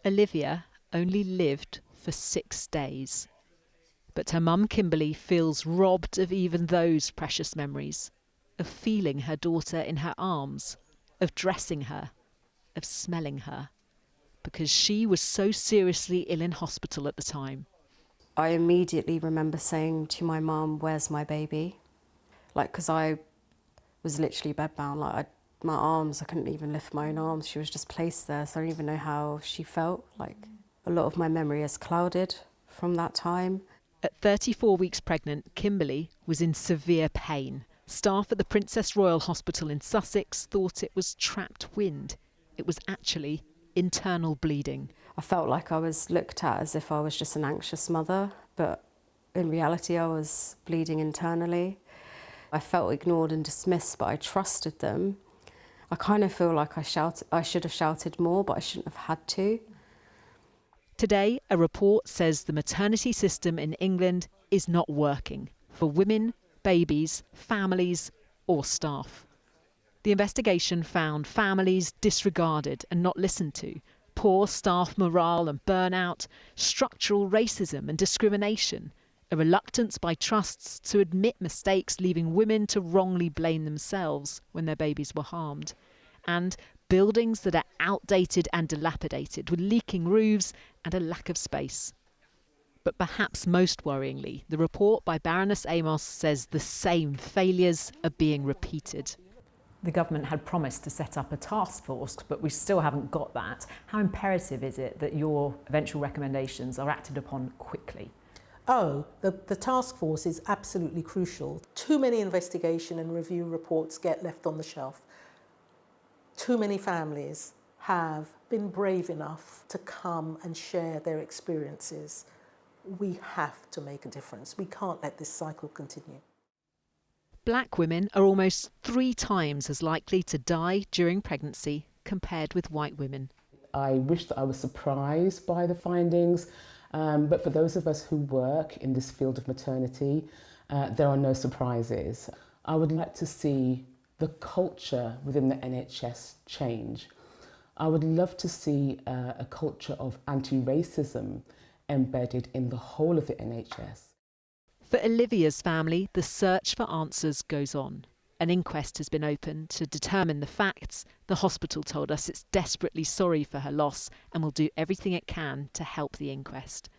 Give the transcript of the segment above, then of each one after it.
Olivia only lived for 6 days. But her mum Kimberly feels robbed of even those precious memories, of feeling her daughter in her arms, of dressing her, of smelling her, because she was so seriously ill in hospital at the time. I immediately remember saying to my mum, "Where's my baby?" Like, because I was literally bedbound, my arms, I couldn't even lift my own arms. She was just placed there, so I don't even know how she felt. Like, a lot of my memory is clouded from that time. At 34 weeks pregnant, Kimberly was in severe pain. Staff at the Princess Royal Hospital in Sussex thought it was trapped wind. It was actually internal bleeding. I felt like I was looked at as if I was just an anxious mother, but in reality I was bleeding internally. I felt ignored and dismissed, but I trusted them. I kind of feel like I should have shouted more, but I shouldn't have had to. Today, a report says the maternity system in England is not working for women, babies, families or staff. The investigation found families disregarded and not listened to, poor staff morale and burnout, structural racism and discrimination, a reluctance by trusts to admit mistakes, leaving women to wrongly blame themselves when their babies were harmed, and buildings that are outdated and dilapidated with leaking roofs and a lack of space. But perhaps most worryingly, the report by Baroness Amos says the same failures are being repeated. The government had promised to set up a task force, but we still haven't got that. How imperative is it that your eventual recommendations are acted upon quickly? The task force is absolutely crucial. Too many investigation and review reports get left on the shelf. Too many families have been brave enough to come and share their experiences. We have to make a difference. We can't let this cycle continue. Black women are almost 3 times as likely to die during pregnancy compared with white women. I wish that I was surprised by the findings, but for those of us who work in this field of maternity, there are no surprises. I would like to see the culture within the NHS change. I would love to see a culture of anti-racism embedded in the whole of the NHS. For Olivia's family, the search for answers goes on. An inquest has been opened to determine the facts. The hospital told us it's desperately sorry for her loss and will do everything it can to help the inquest.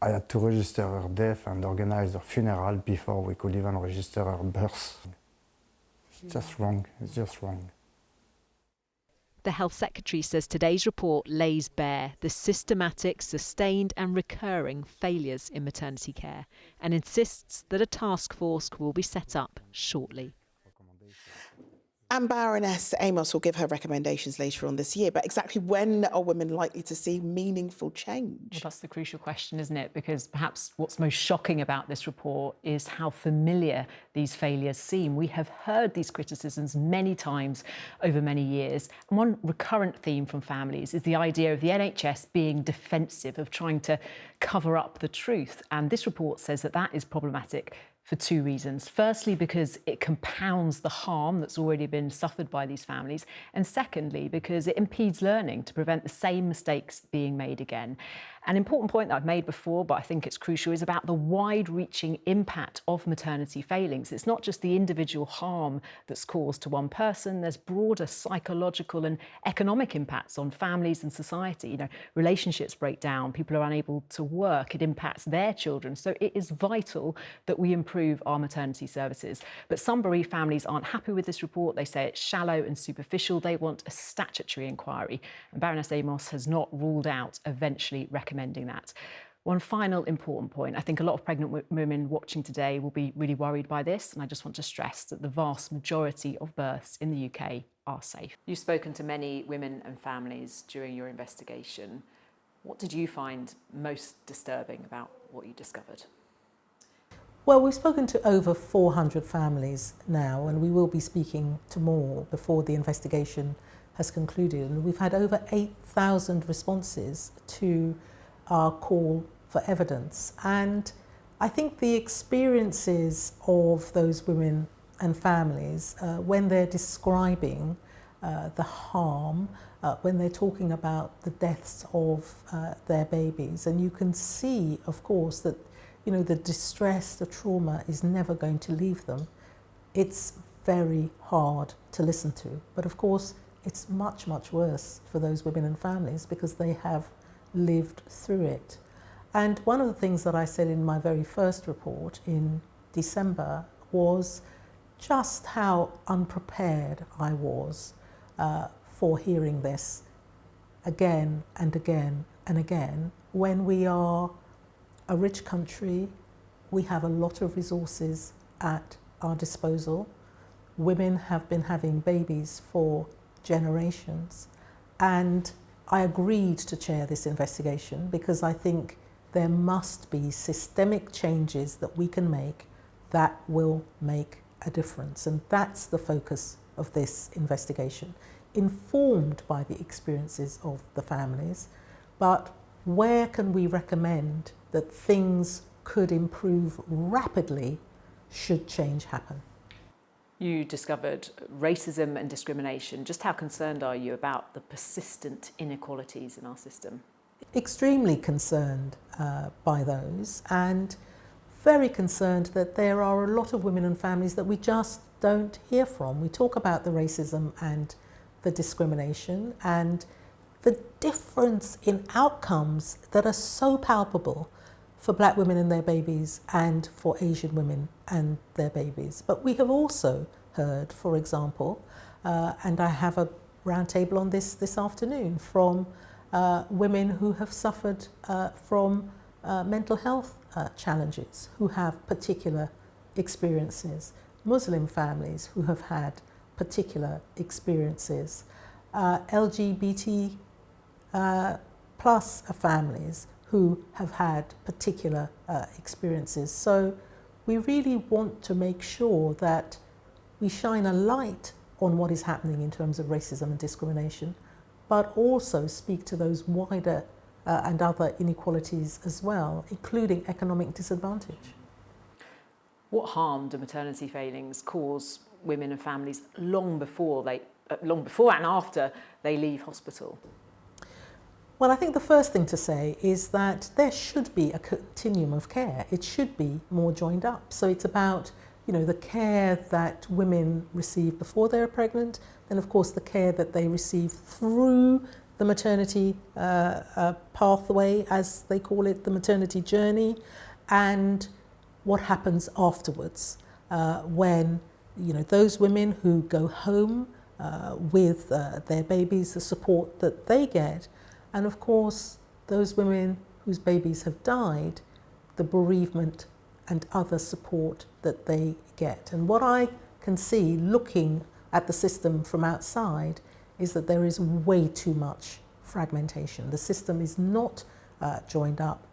I had to register her death and organise her funeral before we could even register her birth. It's just wrong. It's just wrong. The Health Secretary says today's report lays bare the systematic, sustained and recurring failures in maternity care and insists that a task force will be set up shortly. And Baroness Amos will give her recommendations later on this year. But exactly when are women likely to see meaningful change? Well, that's the crucial question, isn't it? Because perhaps what's most shocking about this report is how familiar these failures seem. We have heard these criticisms many times over many years. And one recurrent theme from families is the idea of the NHS being defensive, of trying to cover up the truth. And this report says that that is problematic for 2 reasons. Firstly, because it compounds the harm that's already been suffered by these families. And secondly, because it impedes learning to prevent the same mistakes being made again. An important point that I've made before, but I think it's crucial, is about the wide-reaching impact of maternity failings. It's not just the individual harm that's caused to one person. There's broader psychological and economic impacts on families and society. Relationships break down, people are unable to work, it impacts their children. So it is vital that we improve our maternity services. But some bereaved families aren't happy with this report. They say it's shallow and superficial. They want a statutory inquiry. And Baroness Amos has not ruled out eventually recommending that. One final important point. I think a lot of pregnant women watching today will be really worried by this, and I just want to stress that the vast majority of births in the UK are safe. You've spoken to many women and families during your investigation. What did you find most disturbing about what you discovered? Well, we've spoken to over 400 families now, and we will be speaking to more before the investigation has concluded. And we've had over 8,000 responses to our call for evidence. And I think the experiences of those women and families, when they're describing the harm when they're talking about the deaths of their babies. And you can see, of course, that the distress, the trauma is never going to leave them. It's very hard to listen to. But of course, it's much, much worse for those women and families because they have lived through it. And one of the things that I said in my very first report in December was just how unprepared I was for hearing this again and again and again. When we are a rich country, we have a lot of resources at our disposal. Women have been having babies for generations, and I agreed to chair this investigation because I think there must be systemic changes that we can make that will make a difference. And that's the focus of this investigation, informed by the experiences of the families. But where can we recommend that things could improve rapidly should change happen? You discovered racism and discrimination. Just how concerned are you about the persistent inequalities in our system? Extremely concerned by those, and very concerned that there are a lot of women and families that we just don't hear from. We talk about the racism and the discrimination and the difference in outcomes that are so palpable for Black women and their babies and for Asian women and their babies. But we have also heard, for example, and I have a roundtable on this afternoon, from women who have suffered from mental health challenges, who have particular experiences, Muslim families who have had particular experiences, LGBT plus families who have had particular experiences. So we really want to make sure that we shine a light on what is happening in terms of racism and discrimination, but also speak to those wider and other inequalities as well, including economic disadvantage. What harm do maternity failings cause women and families long before and after they leave hospital? Well, I think the first thing to say is that there should be a continuum of care. It should be more joined up. So it's about, the care that women receive before they're pregnant, and of course the care that they receive through the maternity pathway, as they call it, the maternity journey, and what happens afterwards when those women who go home with their babies, the support that they get, and of course those women whose babies have died, the bereavement and other support that they get. And what I can see looking at the system from outside is that there is way too much fragmentation. The system is not joined up,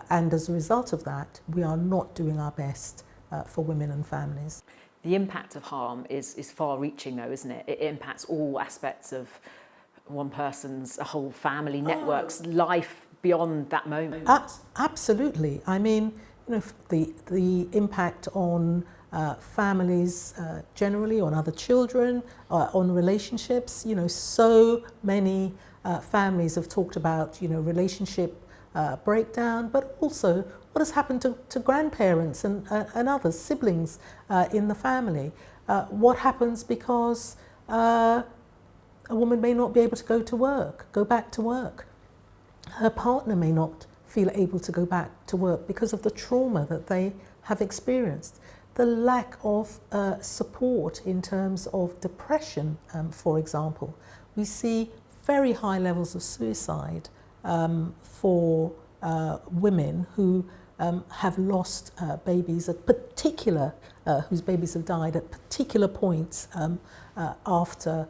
and as a result of that, we are not doing our best for women and families. The impact of harm is far-reaching, though, isn't it? It impacts all aspects of one person's, a whole family, network's life beyond that moment. Absolutely. I mean, the impact on families generally, on other children, on relationships. So many families have talked about, relationship breakdown, but also what has happened to grandparents and others, siblings in the family. What happens because a woman may not be able to go back to work. Her partner may not feel able to go back to work because of the trauma that they have experienced. The lack of support in terms of depression, for example. We see very high levels of suicide for women who have lost babies at whose babies have died at particular points after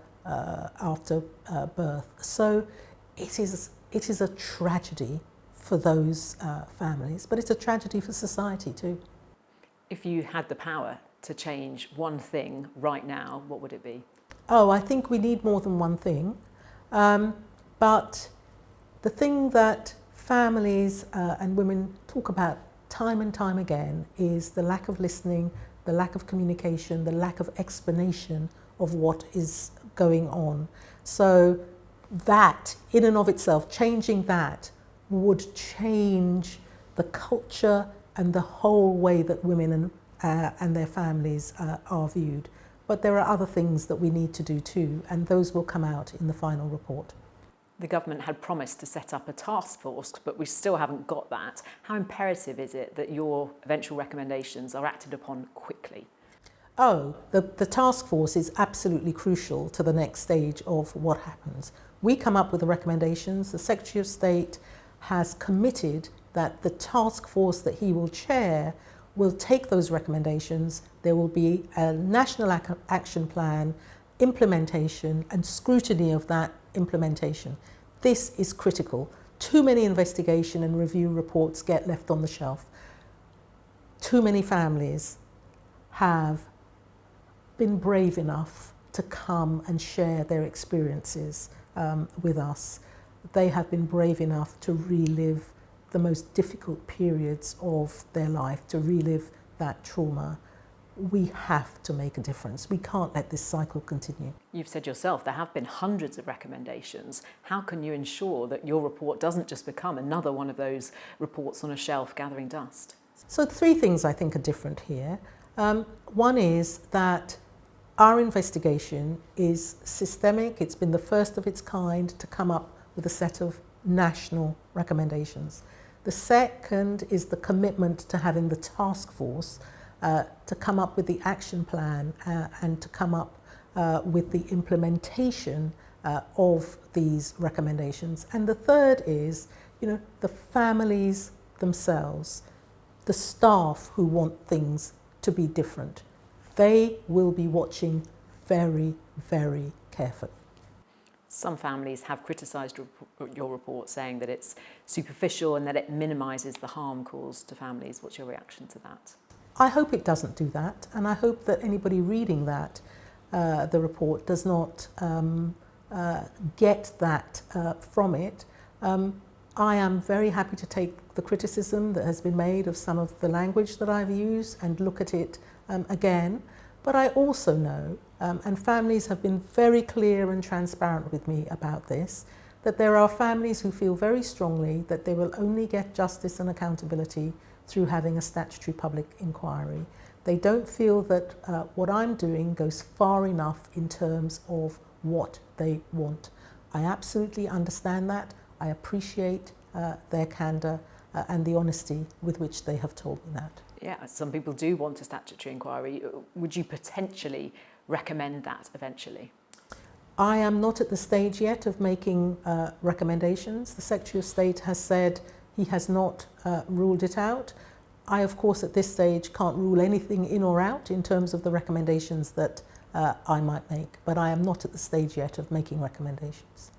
birth. So it is a tragedy for those families, but it's a tragedy for society too. If you had the power to change one thing right now, what would it be? Oh, I think we need more than one thing. But the thing that families and women talk about time and time again is the lack of listening, the lack of communication, the lack of explanation of what is going on. So that, in and of itself, changing that would change the culture and the whole way that women and their families are viewed. But there are other things that we need to do too, and those will come out in the final report. The government had promised to set up a task force, but we still haven't got that. How imperative is it that your eventual recommendations are acted upon quickly? Oh, the task force is absolutely crucial to the next stage of what happens. We come up with the recommendations. The Secretary of State has committed that the task force that he will chair will take those recommendations. There will be a national action plan, implementation and scrutiny of that implementation. This is critical. Too many investigation and review reports get left on the shelf. Too many families have been brave enough to come and share their experiences with us. They have been brave enough to relive the most difficult periods of their life, to relive that trauma. We have to make a difference. We can't let this cycle continue. You've said yourself there have been hundreds of recommendations. How can you ensure that your report doesn't just become another one of those reports on a shelf gathering dust? So 3 things I think are different here. One is that our investigation is systemic. It's been the first of its kind to come up with a set of national recommendations. The second is the commitment to having the task force to come up with the action plan and to come up with the implementation of these recommendations. And the third is, the families themselves, the staff who want things to be different. They will be watching very, very carefully. Some families have criticised your report, saying that it's superficial and that it minimises the harm caused to families. What's your reaction to that? I hope it doesn't do that, and I hope that anybody reading that, the report, does not get that from it. I am very happy to take the criticism that has been made of some of the language that I've used and look at it again. But I also know, and families have been very clear and transparent with me about this, that there are families who feel very strongly that they will only get justice and accountability through having a statutory public inquiry. They don't feel that what I'm doing goes far enough in terms of what they want. I absolutely understand that. I appreciate their candour and the honesty with which they have told me that. Yeah, some people do want a statutory inquiry. Would you potentially recommend that eventually? I am not at the stage yet of making recommendations. The Secretary of State has said he has not ruled it out. I, of course, at this stage can't rule anything in or out in terms of the recommendations that I might make, but I am not at the stage yet of making recommendations.